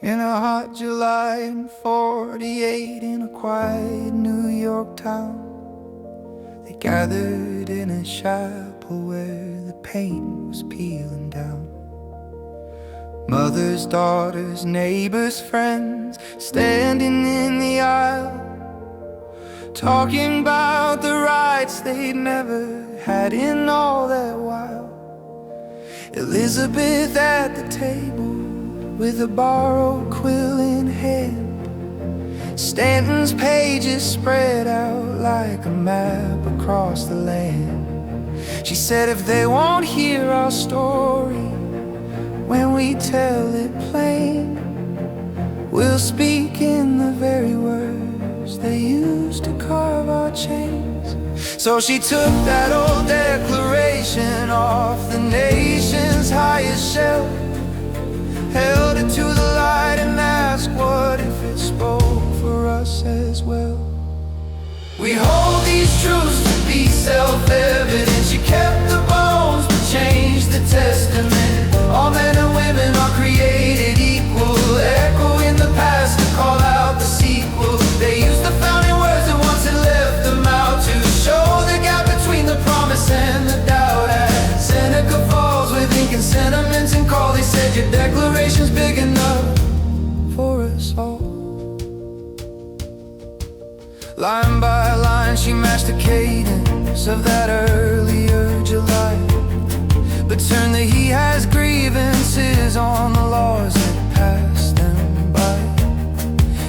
In a hot July in 48, in a quiet New York town, they gathered in a chapel where the paint was peeling down. Mothers, daughters, neighbors, friends, standing in the aisle, talking about the rights they'd never had in all that while. Elizabeth at the table with a borrowed quill in hand, Stanton's pages spread out like a map across the land. She said, if they won't hear our story when we tell it plain, we'll speak in the very words they used to carve our chains. So she took that old declaration off the nation's highest shelf, held it to the light and asked, what if it spoke for us as well? We hold these truths to be self-evident. She kept the bones but changed the testament. All men and women are created equal, echo in the past to call out the sequel. They used the founding words and once it left them out to show the gap between the promise and the doubt. As Seneca falls with ink and sentiments and call, they said your declaration's big enough for us all. Line by line she matched the cadence of that earlier July, but turned the he has grievances on the laws that passed them by.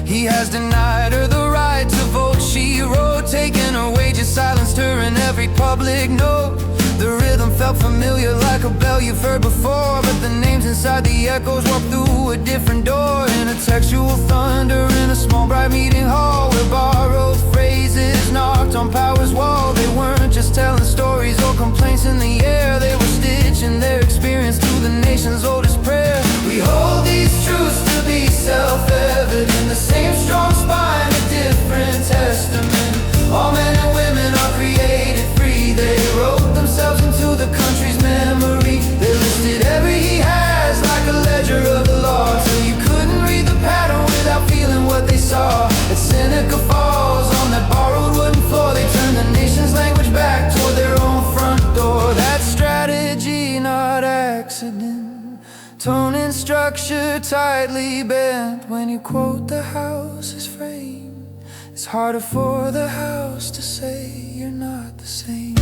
He has denied her the right to vote, she wrote, taking her wages, silenced her in every public note. The rhythm felt familiar like a bell you've heard before, but the names inside the echoes walked through a different door. In a textual thunder in a small bright meeting hall, where borrowed phrases knocked on power's wall. They weren't just telling stories or complaints in the air, they were stitching their experience to the nation's oldest prayer. We hold these truths to be self-evident, the same strong spine, a different testament. All men and women are created free, they wrote themselves into the country's memory. They listed every he has like a ledger of the law, till you couldn't read the pattern without feeling what they saw. At Seneca falls on that borrowed wooden floor, they turned the nation's language back toward their own front door. That strategy, not accident, tone and structure tightly bent. When you quote the house's frame, it's harder for the house to say you're not the same.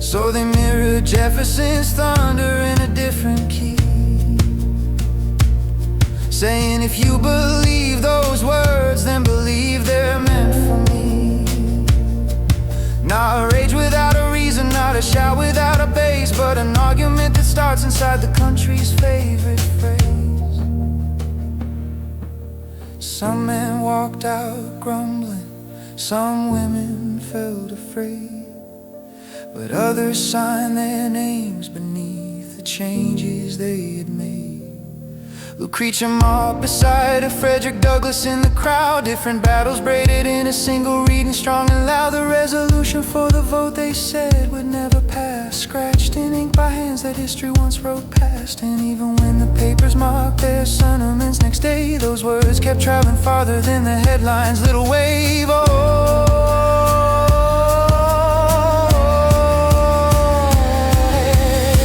So they mirrored Jefferson's thunder in a different key, saying if you believe those words, then believe they're meant for me. Not a rage without a reason, not a shout without a bass, but an argument that starts inside the country's favorite phrase. Some men walked out grumbling, some women felt afraid, but others signed their names beneath the changes they had made. Lucretia Mott beside a Frederick Douglass in the crowd, different battles braided in a single reading, strong and loud. The resolution for the vote they said would never pass, scratched in ink by hands that history once wrote past. And even when the papers mocked their sentiments next day, those words kept traveling farther than the headlines. Little wave,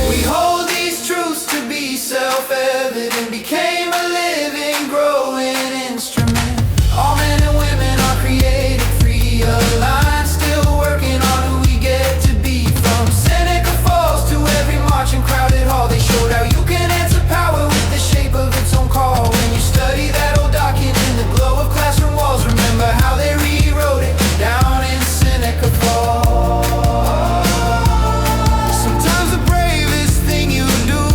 we hold these truths to be self-evident, became a living, growing instrument. All men and women are created free, aligned, still working on who we get to be. From Seneca Falls to every marching crowded hall, they showed how you can answer power with the shape of its own call. When you study that old document in the glow of classroom walls, remember how they rewrote it down in Seneca Falls. Sometimes the bravest thing you do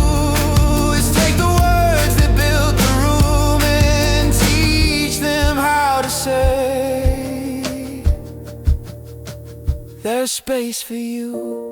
is take the words that built the room and teach them how to say there's space for you.